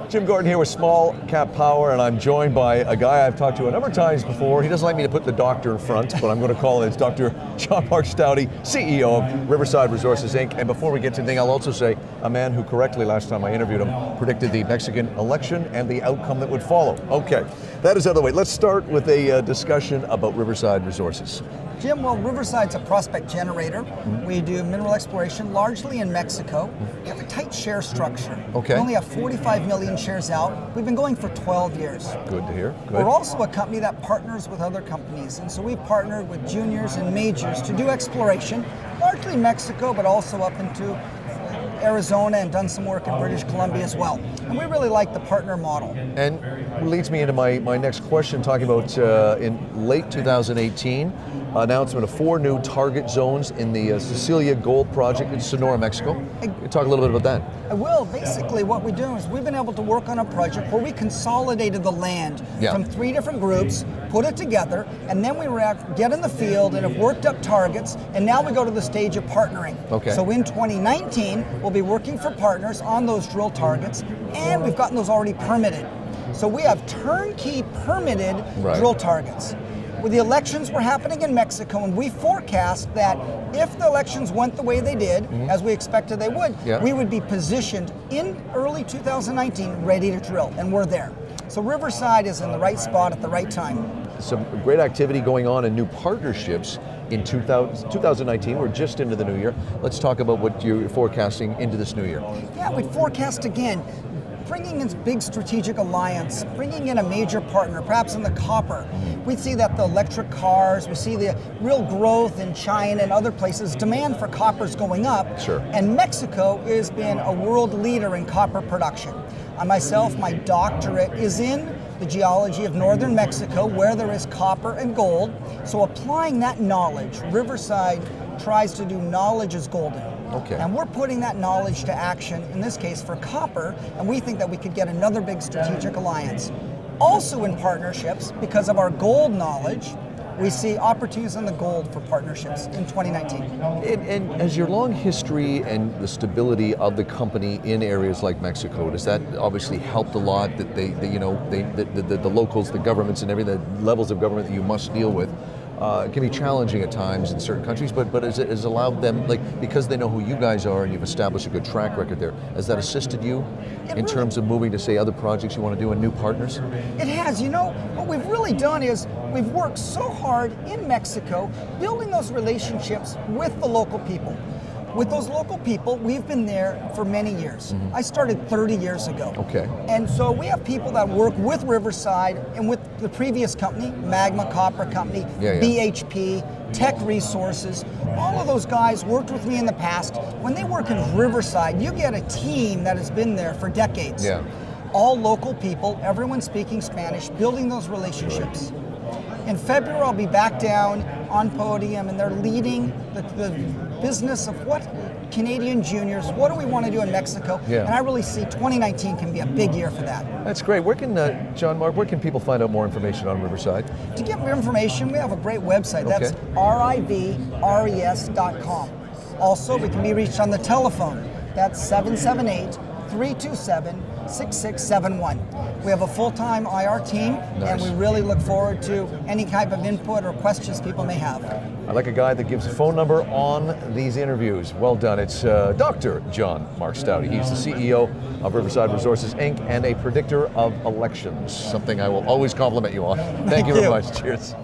Jim Gordon here with SmallCapPower, and I'm joined by a guy I've talked to a number of times before. He doesn't like me to put the doctor in front, but I'm going to call it. It's Dr. John Mark Staude, CEO of Riverside Resources Inc. And before we get to anything, I'll also say a man who correctly, last time I interviewed him, predicted the Mexican election and the outcome that would follow. Okay, that is out of the way. Let's start with a discussion about Riverside Resources. Jim, well, Riverside's a prospect generator. We do mineral exploration largely in Mexico. We have a tight share structure. Okay. We only have 45 million shares out. We've been going for 12 years. Good to hear. Good. We're also a company that partners with other companies, and so we've partnered with juniors and majors to do exploration, largely in Mexico, but also up into Arizona, and done some work in British Columbia as well. And we really like the partner model. And leads me into my next question, talking about in late 2018, announcement of 4 new target zones in the Cecilia Gold Project in Sonora, Mexico. Talk a little bit about that. I will. Basically what we do is we've been able to work on a project where we consolidated the land from 3 different groups, put it together, and then we get in the field and have worked up targets, and now we go to the stage of partnering. Okay. So in 2019, we'll be working for partners on those drill targets, and we've gotten those already permitted. So we have turnkey permitted drill targets. With the elections were happening in Mexico, and we forecast that if the elections went the way they did, as we expected they would, we would be positioned in early 2019 ready to drill, and we're there. So Riverside is in the right spot at the right time. Some great activity going on in new partnerships in 2019. We're just into the new year. Let's talk about what you're forecasting into this new year. Yeah, we forecast again, bringing in big strategic alliance, bringing in a major partner, perhaps in the copper. We see that the electric cars, we see the real growth in China and other places. Demand for copper is going up. Sure. And Mexico has been a world leader in copper production. I myself, my doctorate is in the geology of northern Mexico, where there is copper and gold. So applying that knowledge, Riverside tries to do knowledge is golden. Okay. And we're putting that knowledge to action, in this case for copper, and we think that we could get another big strategic alliance. Also in partnerships, because of our gold knowledge, we see opportunities in the gold for partnerships in 2019. And as your long history and the stability of the company in areas like Mexico, does that obviously helped a lot? That the locals, the governments, and everything, the levels of government that you must deal with, can be challenging at times in certain countries, but has allowed them, like, because they know who you guys are and you've established a good track record there, has that assisted you in terms of moving to, say, other projects you want to do and new partners? It has. You know, what we've really done is we've worked so hard in Mexico building those relationships with the local people. With those local people, we've been there for many years. I started 30 years ago. Okay. And so we have people that work with Riverside and with the previous company, Magma Copper Company, BHP, Tech Resources. All of those guys worked with me in the past. When they work in Riverside, you get a team that has been there for decades. Yeah. All local people, everyone speaking Spanish, building those relationships. In February, I'll be back down on podium, and they're leading the business of what Canadian juniors, what do we want to do in Mexico? And I really see 2019 can be a big year for that. That's great. Where can, John Mark, where can people find out more information on Riverside? To get more information, we have a great website. That's rivres.com. Also, we can be reached on the telephone. That's 778-327-6671. We have a full-time IR team, and we really look forward to any type of input or questions people may have. I like a guy that gives a phone number on these interviews. Well done. It's Dr. John Mark Staude. He's the CEO of Riverside Resources Inc. and a predictor of elections, something I will always compliment you on. Thank you very much. Cheers.